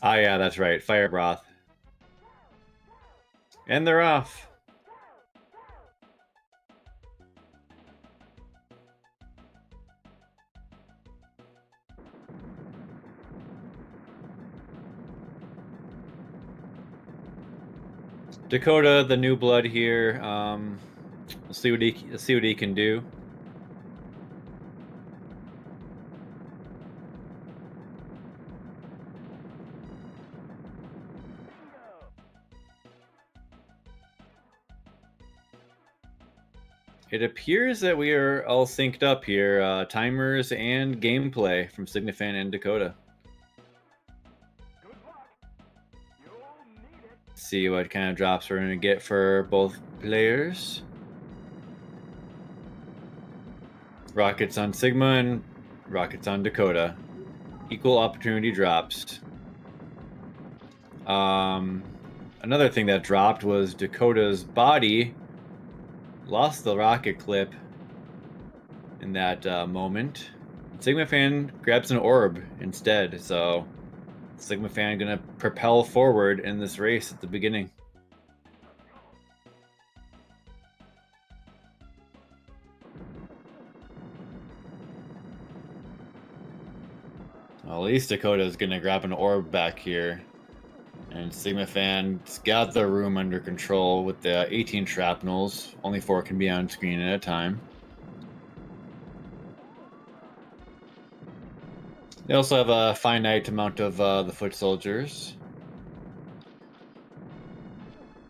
Ah, yeah, that's right. Fire broth. And they're off. Dakota, the new blood here. Let's see what he can do. It appears that we are all synced up here, timers and gameplay from Sigmafan and Dakota. See what kind of drops we're going to get for both players. Rockets on Sigma and rockets on Dakota. Equal opportunity drops. Another thing that dropped was Dakota's body lost the rocket clip in that moment. Sigmafan grabs an orb instead, so Sigmafan gonna propel forward in this race at the beginning. Well, at least Dakota's gonna grab an orb back here. And Sigmafan's got the room under control with the 18 shrapnels. Only 4 can be on screen at a time. They also have a finite amount of the foot soldiers.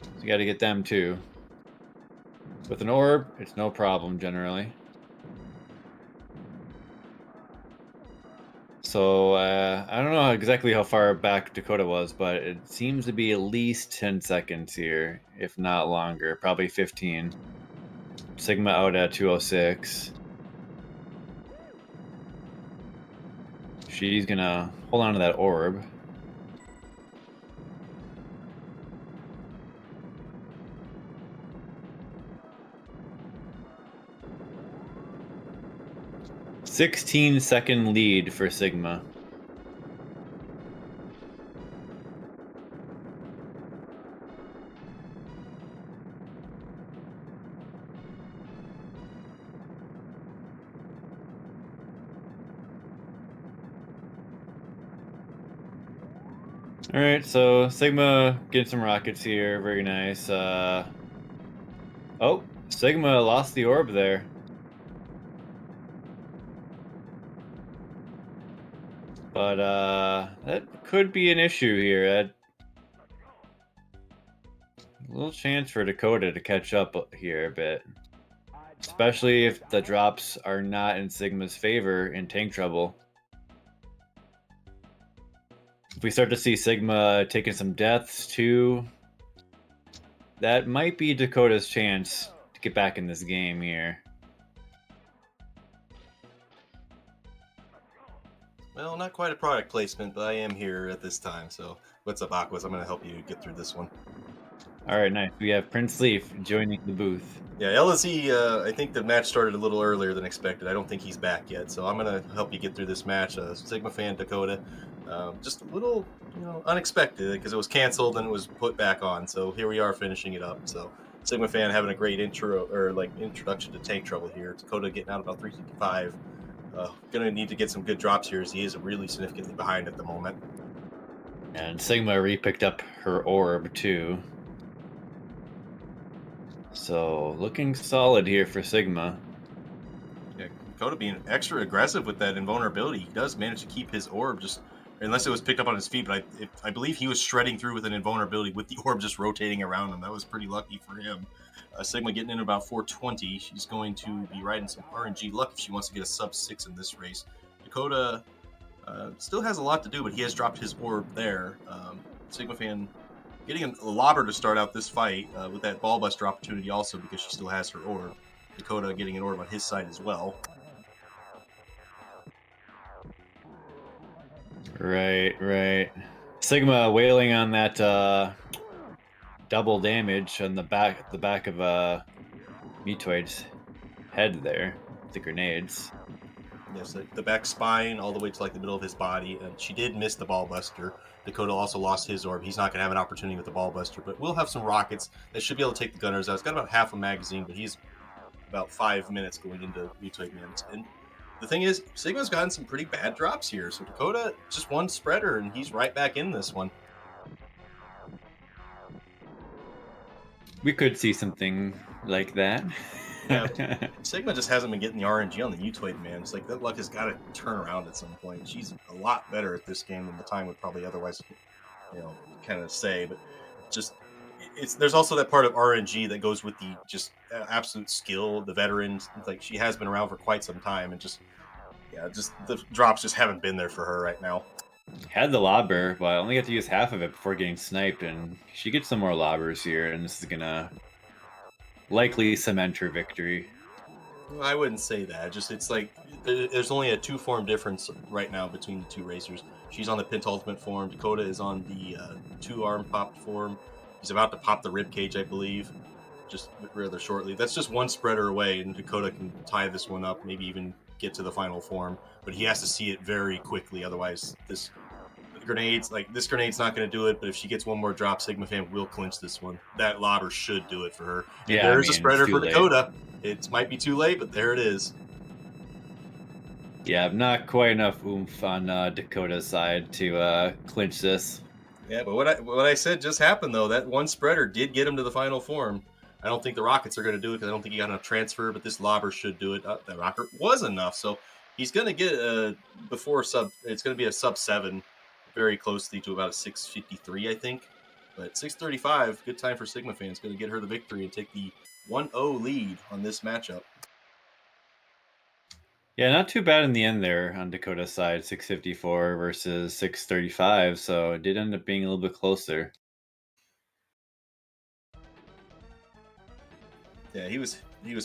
So you gotta get them too. With an orb, it's no problem generally. So I don't know exactly how far back Dakota was, but it seems to be at least 10 seconds here, if not longer, probably 15. Sigma out at 206. She's gonna hold on to that orb. "16-second lead for Sigma." All right, so Sigma getting some rockets here. Very nice. Oh, Sigma lost the orb there. But that could be an issue here. A little chance for Dakota to catch up here a bit. Especially if the drops are not in Sigma's favor in tank trouble. If we start to see Sigma taking some deaths too, that might be Dakota's chance to get back in this game here. Well, not quite a product placement, but I am here at this time. So, what's up, Aquas? I'm going to help you get through this one. All right, nice. We have Prince Leaf joining the booth. Yeah, LSE, I think the match started a little earlier than expected. I don't think he's back yet, so I'm going to help you get through this match. Sigmafan Dakota, just a little, unexpected because it was canceled and it was put back on. So here we are finishing it up. So Sigmafan having a great introduction to tank trouble here. Dakota getting out about 355. Gonna need to get some good drops here as he is really significantly behind at the moment. And Sigma re-picked up her orb too. So looking solid here for Sigma. Yeah, Dakota being extra aggressive with that invulnerability. He does manage to keep his orb just, unless it was picked up on his feet, but I believe he was shredding through with an invulnerability with the orb just rotating around him. That was pretty lucky for him. Sigma getting in about 420. She's going to be riding some RNG luck if she wants to get a sub 6 in this race. Dakota still has a lot to do, but he has dropped his orb there. Sigmafan getting a lobber to start out this fight with that ball buster opportunity also because she still has her orb. Dakota getting an orb on his side as well. Right. Sigma wailing on that double damage on the back of Mutoid's head there with the grenades. Yes, the back spine all the way to like the middle of his body. And she did miss the ball buster. Dakota also lost his orb. He's not going to have an opportunity with the ball buster, but we'll have some rockets that should be able to take the gunners out. It's got about half a magazine, but he's about 5 minutes going into Mutoid Man. And the thing is, Sigma's gotten some pretty bad drops here. So Dakota just one spreader, and he's right back in this one. We could see something like that. Yeah, Sigma just hasn't been getting the RNG on the Mutoid Man. It's like that luck has got to turn around at some point. She's a lot better at this game than the time would probably otherwise, kind of say. But just there's also that part of RNG that goes with the just absolute skill, the veterans. Like she has been around for quite some time, and just the drops just haven't been there for her right now. Had the lobber, but I only got to use half of it before getting sniped, and she gets some more lobbers here, and this is gonna likely cement her victory. I wouldn't say that. Just it's like there's only a 2-form difference right now between the two racers. She's on the Pentultimate form. Dakota is on the 2-arm popped form. He's about to pop the rib cage, I believe, just rather shortly. That's just one spreader away, and Dakota can tie this one up, maybe even get to the final form. But he has to see it very quickly, otherwise this grenade's not going to do it. But if she gets one more drop, Sigmafan will clinch this one. That lobber should do it for her. And Yeah, there's a spreader for late. Dakota. It might be too late, but there it is. Yeah, not quite enough oomph on Dakota's side to clinch this. Yeah, but what I said just happened, though. That one spreader did get him to the final form. I don't think the Rockets are going to do it because I don't think he got enough transfer, but this lobber should do it. That rocket was enough, so he's going to get it's going to be a sub 7, very closely to about a 6:53, I think. But 6:35, good time for Sigmafan. It's going to get her the victory and take the 1-0 lead on this matchup. Yeah, not too bad in the end there on Dakota's side, 6:54 versus 6:35, so it did end up being a little bit closer. Yeah, he was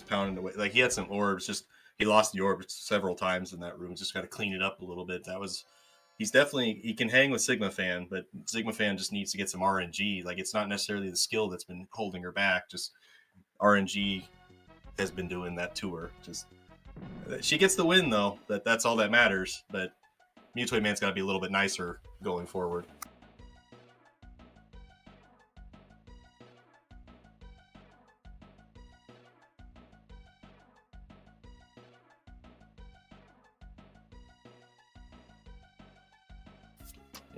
pounding away. Like he had some orbs, just he lost the orb several times in that room. Just got to clean it up a little bit. He can hang with Sigmafan, but Sigmafan just needs to get some RNG. Like it's not necessarily the skill that's been holding her back. Just RNG has been doing that to her. Just she gets the win though. That's all that matters. But Mutoid Man's got to be a little bit nicer going forward.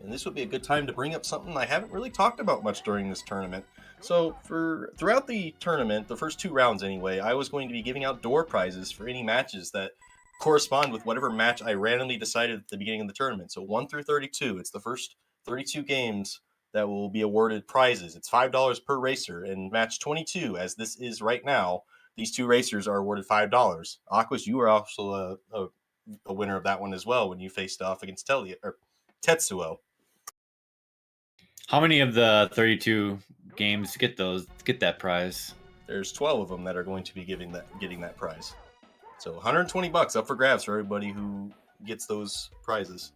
And this would be a good time to bring up something I haven't really talked about much during this tournament. So throughout the tournament, the first 2 rounds anyway, I was going to be giving out door prizes for any matches that correspond with whatever match I randomly decided at the beginning of the tournament. So 1 through 32, it's the first 32 games that will be awarded prizes. It's $5 per racer. And match 22, as this is right now, these 2 racers are awarded $5. Aquas, you were also a winner of that one as well when you faced off against Tetsuo. How many of the 32 games get that prize? There's 12 of them that are going to be getting that prize. So $120 up for grabs for everybody who gets those prizes.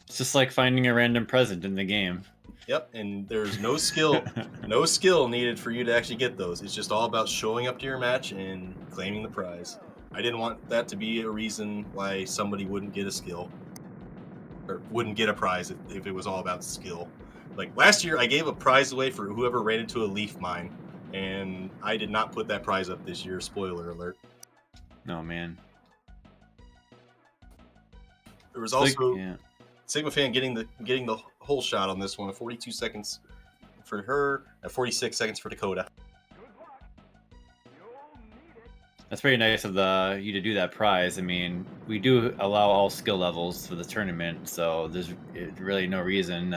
It's just like finding a random present in the game. Yep, and there's no skill needed for you to actually get those. It's just all about showing up to your match and claiming the prize. I didn't want that to be a reason why somebody wouldn't get a skill or wouldn't get a prize if it was all about skill. Like last year, I gave a prize away for whoever ran into a leaf mine, and I did not put that prize up this year. Spoiler alert. Oh, man. There was also Sigmafan getting the whole shot on this one. 42 seconds for her, and 46 seconds for Dakota. That's pretty nice of you to do that prize. I mean, we do allow all skill levels for the tournament, so there's really no reason.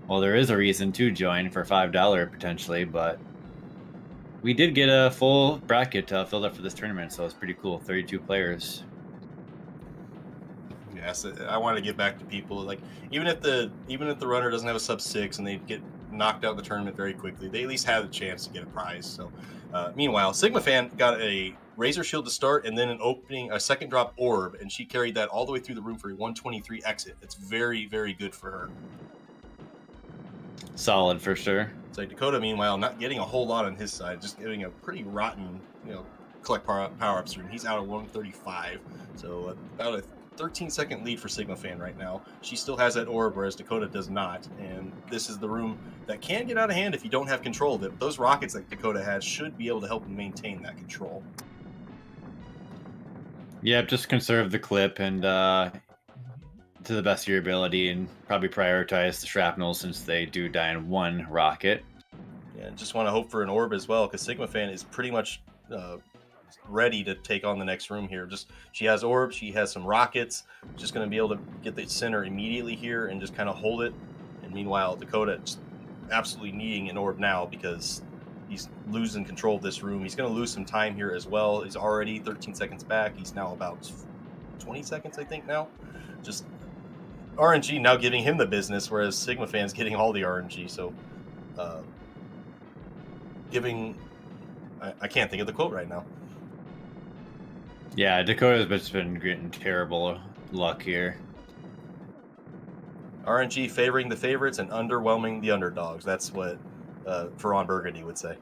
Well, there is a reason to join for $5 potentially, but we did get a full bracket filled up for this tournament, so it's pretty cool. 32 players. Yes, I want to give back to people. Like even if the runner doesn't have a sub 6 and they get knocked out of the tournament very quickly, they at least have a chance to get a prize. So, meanwhile, Sigmafan got a Razor Shield to start and then a second drop orb, and she carried that all the way through the room for a 123 exit. It's very, very good for her. Solid for sure. It's like Dakota, meanwhile, not getting a whole lot on his side, just getting a pretty rotten, collect power-ups room. He's out of 135, so about a 13-second lead for Sigmafan right now. She still has that orb, whereas Dakota does not, and this is the room that can get out of hand if you don't have control of it. But those rockets that Dakota has should be able to help maintain that control. Yep, just conserve the clip and to the best of your ability, and probably prioritize the shrapnel since they do die in one rocket. Yeah, and just want to hope for an orb as well, because Sigmafan is pretty much ready to take on the next room here. Just she has orbs, she has some rockets, just going to be able to get the center immediately here and just kind of hold it. And meanwhile, Dakota just absolutely needing an orb now because he's losing control of this room. He's going to lose some time here as well. He's already 13 seconds back. He's now about 20 seconds, I think, now. Just RNG now giving him the business, whereas Sigmafan's getting all the RNG. So I can't think of the quote right now. Yeah, Dakota's just been getting terrible luck here. RNG favoring the favorites and underwhelming the underdogs. That's what Ferran Burgundy would say.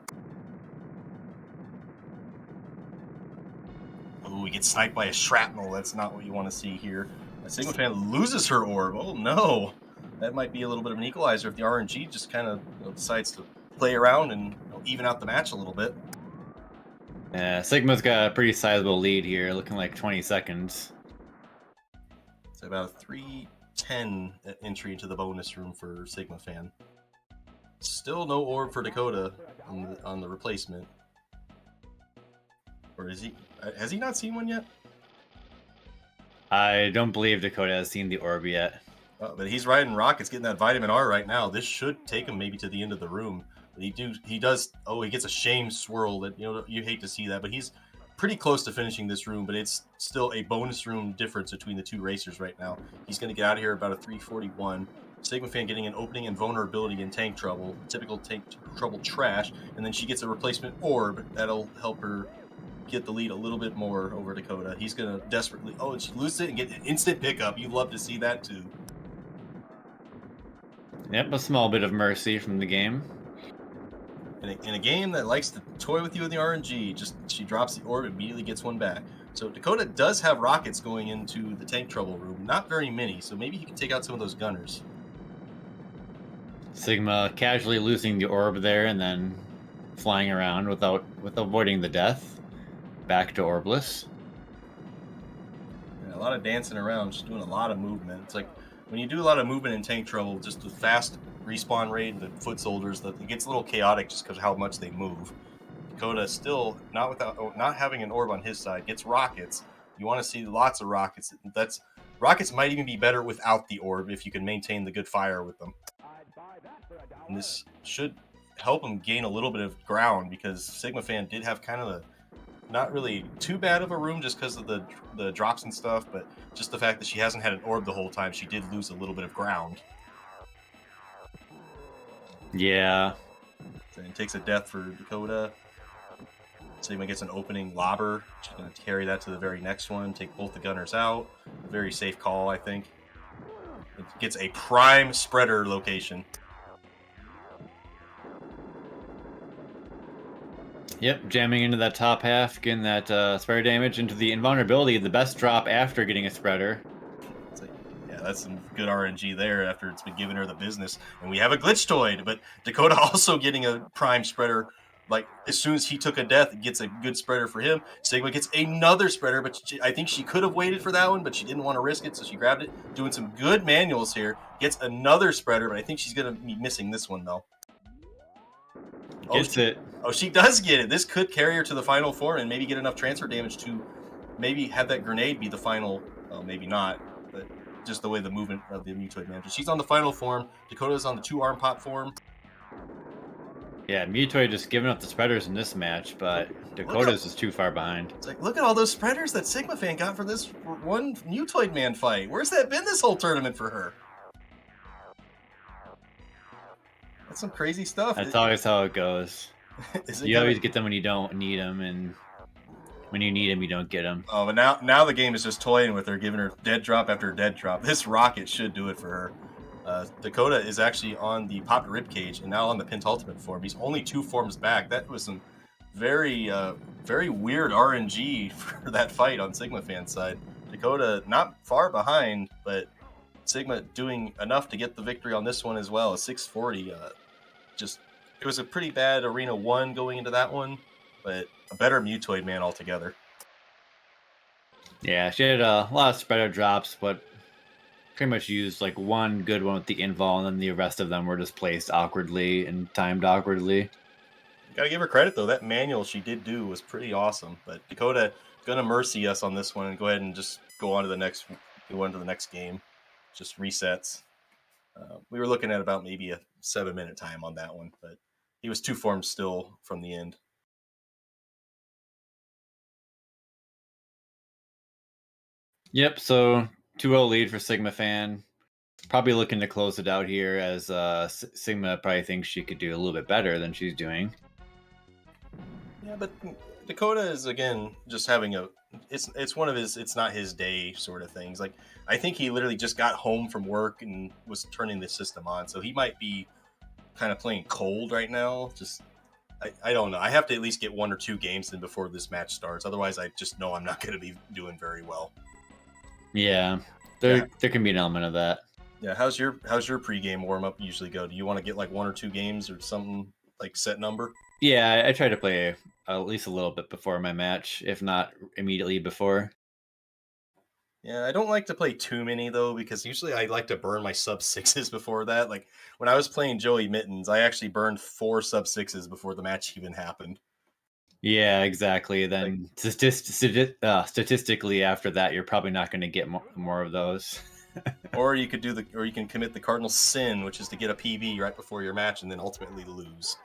Ooh, we get sniped by a shrapnel. That's not what you want to see here. Sigmafan loses her orb. Oh no, that might be a little bit of an equalizer if the RNG just kind of decides to play around and even out the match a little bit. Yeah, Sigma's got a pretty sizable lead here, looking like 20 seconds. It's about a 3:10 entry into the bonus room for Sigmafan. Still no orb for Dakota on the replacement. Or is he? Has he not seen one yet? I don't believe Dakota has seen the orb yet. But he's riding rockets, getting that vitamin R right now. This should take him maybe to the end of the room. But he does. Oh, he gets a shame swirl that you hate to see that. But he's pretty close to finishing this room. But it's still a bonus room difference between the two racers right now. He's going to get out of here about a 3:41. Sigmafan getting an opening and vulnerability in tank trouble, typical tank trouble trash, and then she gets a replacement orb that'll help her get the lead a little bit more over Dakota. He's going to desperately, and she loses it and get an instant pickup. You'd love to see that too. Yep, a small bit of mercy from the game. In a game that likes to toy with you in the RNG, just she drops the orb, immediately gets one back. So Dakota does have rockets going into the tank trouble room. Not very many, so maybe he can take out some of those gunners. Sigma casually losing the orb there and then flying around with avoiding the death. Back to orbless. Yeah, a lot of dancing around, just doing a lot of movement. It's like when you do a lot of movement in tank trouble, just the fast respawn rate, the foot soldiers, it gets a little chaotic just because of how much they move. Dakota still not having an orb on his side, gets rockets. You want to see lots of rockets. Rockets might even be better without the orb if you can maintain the good fire with them. And this should help him gain a little bit of ground because Sigmafan did have kind of not really too bad of a room just because of the drops and stuff, but just the fact that she hasn't had an orb the whole time, she did lose a little bit of ground. Yeah. And it takes a death for Dakota. Sigma gets an opening lobber. She's going to carry that to the very next one, take both the gunners out. Very safe call, I think. It gets a prime spreader location. Yep, jamming into that top half, getting that spreader damage into the invulnerability, the best drop after getting a spreader. Yeah, that's some good RNG there after it's been giving her the business. And we have a glitchtoid, but Dakota also getting a prime spreader. Like, as soon as he took a death, it gets a good spreader for him. Sigma gets another spreader, but I think she could have waited for that one, but she didn't want to risk it, so she grabbed it. Doing some good manuals here. Gets another spreader, but I think she's going to be missing this one, though. Gets it. Oh, she does get it. This could carry her to the final form and maybe get enough transfer damage to maybe have that grenade be the final. Well, maybe not, but just the way the movement of the Mutoid manages. She's on the final form. Dakota's on the 2-arm pop form. Yeah, Mutoid just giving up the spreaders in this match, but Dakota's is too far behind. It's like, look at all those spreaders that Sigmafan got for this one Mutoid man fight. Where's that been this whole tournament for her? That's some crazy stuff. That's always how it goes. You always get them when you don't need them, and when you need them, you don't get them. Oh, but now the game is just toying with her, giving her dead drop after dead drop. This rocket should do it for her. Dakota is actually on the popped ribcage and now on the pentultimate form. He's only 2 forms back. That was some very very weird RNG for that fight on Sigmafan's side. Dakota not far behind, but Sigma doing enough to get the victory on this one as well. 640. It was a pretty bad Arena 1 going into that one, but a better Mutoid Man altogether. Yeah, she had a lot of spreader drops, but pretty much used like one good one with the invul, and then the rest of them were just placed awkwardly and timed awkwardly. Gotta give her credit though. That manual she did do was pretty awesome. But Dakota gonna mercy us on this one and go ahead and just go on to the next game. Just resets. We were looking at about maybe a 7-minute time on that one, but he was 2 forms still from the end. Yep, so 2-0 lead for Sigmafan. Probably looking to close it out here, as Sigma probably thinks she could do a little bit better than she's doing. Yeah, but Dakota is again just having it's one of his it's not his day sort of things. Like I think he literally just got home from work and was turning the system on, so he might be kind of playing cold right now. I don't know. I have to at least get 1 or 2 games in before this match starts. Otherwise, I just know I'm not going to be doing very well. Yeah, there can be an element of that. Yeah, how's your pregame warm up usually go? Do you want to get like 1 or 2 games or something like set number? Yeah, I try to play at least a little bit before my match, if not immediately before. Yeah, I don't like to play too many though, because usually I like to burn my sub 6s before that. Like when I was playing Joey Mittens, I actually burned 4 sub 6s before the match even happened. Yeah, exactly. Then statistically, after that, you're probably not going to get more of those. Or you can commit the cardinal sin, which is to get a PB right before your match and then ultimately lose.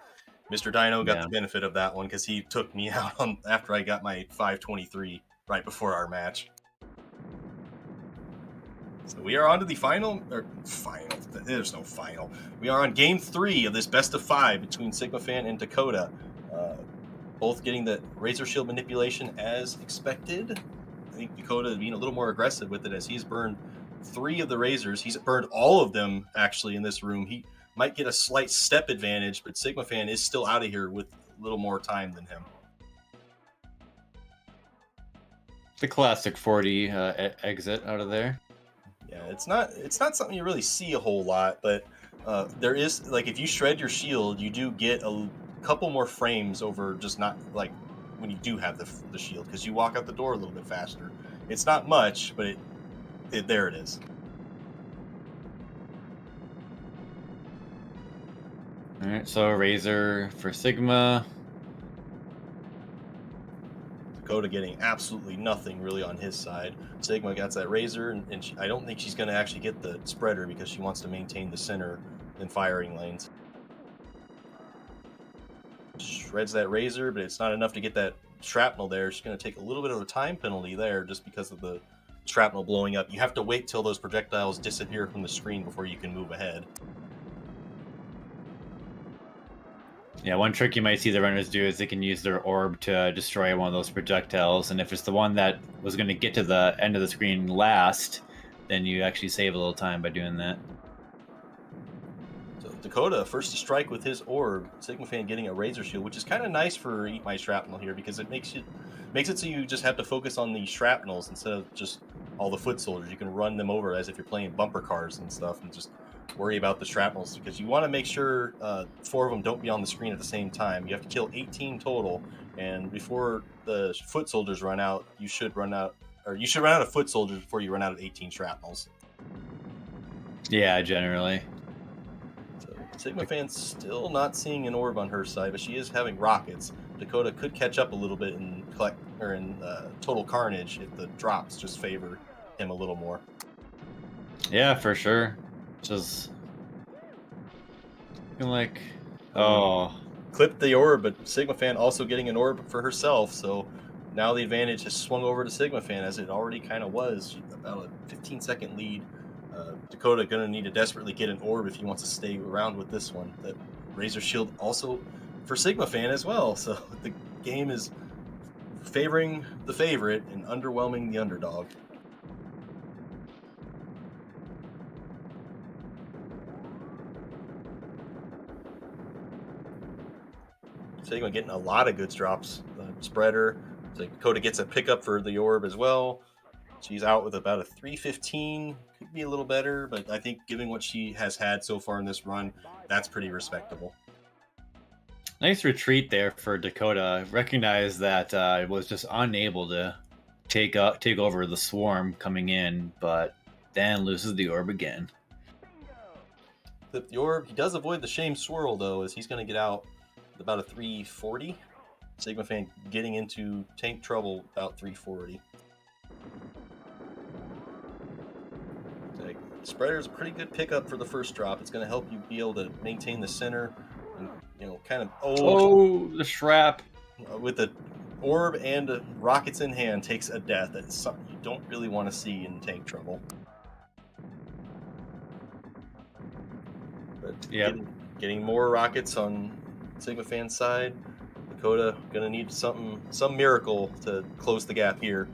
Mr. Dino got the benefit of that one because he took me out after I got my 523 right before our match. So we are on to the final. There's no final. We are on game 3 of this best of 5 between Sigmafan and Dakoeta. Both getting the Razor Shield manipulation as expected. I think Dakoeta being a little more aggressive with it, as he's burned 3 of the Razors. He's burned all of them, actually, in this room. He might get a slight step advantage, but Sigmafan is still out of here with a little more time than him. The classic 40 exit out of there. Yeah, it's not something you really see a whole lot, but there is, like, if you shred your shield, you do get a couple more frames over just not, like, when you do have the shield, because you walk out the door a little bit faster. It's not much, but there it is. All right, so Razor for Sigma. Dakota getting absolutely nothing really on his side. Sigma gets that Razor, and I don't think she's going to actually get the spreader because she wants to maintain the center and firing lanes. Shreds that Razor, but it's not enough to get that shrapnel there. She's going to take a little bit of a time penalty there just because of the shrapnel blowing up. You have to wait till those projectiles disappear from the screen before you can move ahead. Yeah, one trick you might see the runners do is they can use their orb to destroy one of those projectiles, and if it's the one that was going to get to the end of the screen last, then you actually save a little time by doing that. So Dakoeta, first to strike with his orb. Sigmafan getting a Razor Shield, which is kind of nice for Eat My Shrapnel here, because it makes it so you just have to focus on the shrapnels instead of just all the foot soldiers. You can run them over as if you're playing bumper cars and stuff, and just worry about the shrapnels, because you want to make sure 4 of them don't be on the screen at the same time. You have to kill 18 total, and before the foot soldiers run out, you should run out of foot soldiers before you run out of 18 shrapnels. Yeah, generally. So Sigmafan's still not seeing an orb on her side, but she is having rockets. Dakoeta could catch up a little bit in total carnage if the drops just favor him a little more. Yeah, for sure. Just like, clipped the orb, but Sigmafan also getting an orb for herself, so now the advantage has swung over to Sigmafan, as it already kind of was. About a 15-second lead. Dakoeta going to need to desperately get an orb if he wants to stay around with this one. That Razor Shield also for Sigmafan as well, so the game is favoring the favorite and underwhelming the underdog. Sigma getting a lot of good drops. spreader. So Dakota gets a pickup for the orb as well. She's out with about a 315. Could be a little better, but I think given what she has had so far in this run, that's pretty respectable. Nice retreat there for Dakota. Recognize that it was just unable to take over the swarm coming in, but then loses the orb again. The orb, he does avoid the shame swirl though, as he's going to get out with about a 340. Sigmafan getting into tank trouble about 340. Spreader is a pretty good pickup for the first drop. It's going to help you be able to maintain the center and, kind of... Oh, the shrap. With the orb and rockets in hand takes a death. That's something you don't really want to see in tank trouble. But getting more rockets on Sigmafan's side. Dakota going to need some miracle to close the gap here.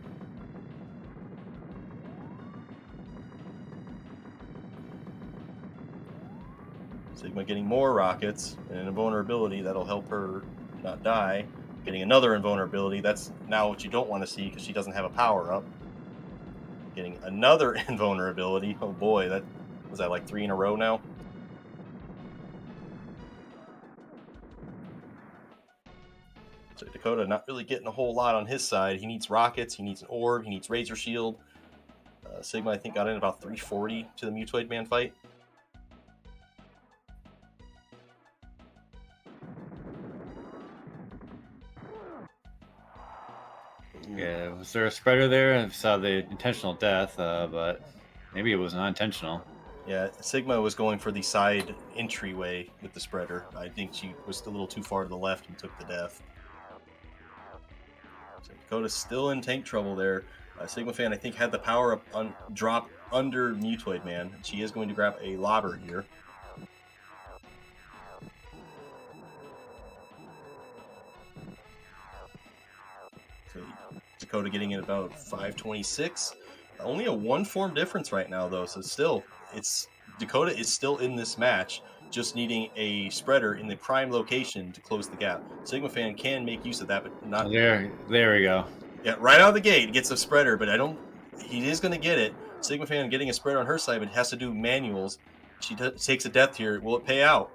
Sigma getting more rockets and an invulnerability that'll help her not die. Getting another invulnerability, that's now what you don't want to see because she doesn't have a power-up. Getting another invulnerability. Oh boy, that was that like 3 in a row now? So Dakota not really getting a whole lot on his side. He needs rockets, he needs an orb, he needs Razor Shield. Sigma, I think, got in about 340 to the Mutoid Man fight. Yeah, was there a spreader there? I saw the intentional death, but maybe it was not intentional. Yeah, Sigma was going for the side entryway with the spreader. I think she was a little too far to the left and took the death. So Dakota's still in tank trouble there. Sigmafan, I think, had the power up drop under Mutoid Man. She is going to grab a lobber here. So Dakota getting in about 526. Only a 1 form difference right now, though. So still, Dakota is still in this match, just needing a spreader in the prime location to close the gap. Sigmafan can make use of that, but not there. There we go. Yeah, right out of the gate, gets a spreader, but he is going to get it. Sigmafan getting a spreader on her side, but has to do manuals. She takes a death here. Will it pay out?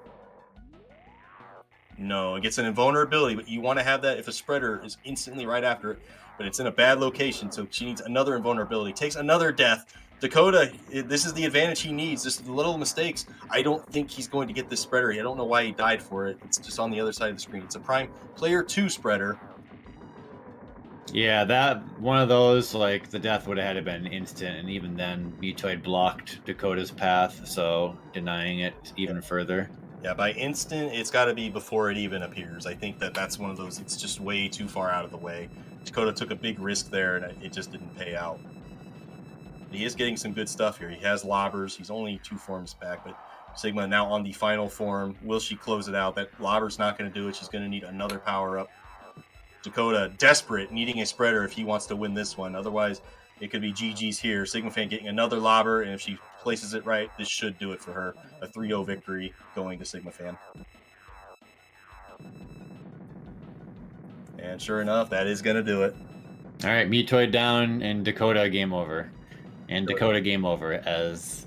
No, it gets an invulnerability, but you want to have that if a spreader is instantly right after it, but it's in a bad location, so she needs another invulnerability. Takes another death. Dakota, this is the advantage he needs. Just the little mistakes. I don't think he's going to get this spreader. I don't know why he died for it. It's just on the other side of the screen. It's a prime player 2 spreader. Yeah, that one of those, like, the death would have had to been instant, and even then, Mutoid blocked Dakota's path, so denying it even further. Yeah, by instant, it's got to be before it even appears. I think that's one of those, it's just way too far out of the way. Dakota took a big risk there, and it just didn't pay out. But he is getting some good stuff here. He has lobbers. He's only 2 forms back, but Sigma now on the final form. Will she close it out? That lobber's not going to do it. She's going to need another power-up. Dakota, desperate, needing a spreader if he wants to win this one. Otherwise, it could be GG's here. Sigmafan getting another lobber, and if she places it right, this should do it for her. A 3-0 victory going to Sigmafan. And sure enough, that is going to do it. All right, Mutoid down, and Dakota game over. And Dakota game over as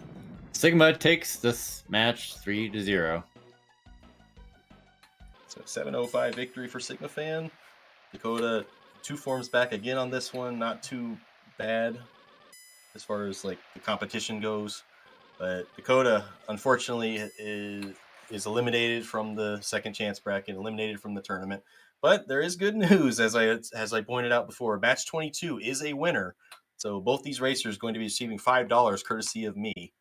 Sigma takes this match 3-0. So 7-0-5 victory for Sigmafan. Dakota 2 forms back again on this one. Not too bad as far as like the competition goes, but Dakota unfortunately is eliminated from the second chance bracket, eliminated from the tournament. But there is good news, as I pointed out before. Match 22 is a winner, so both these racers are going to be receiving $5 courtesy of me.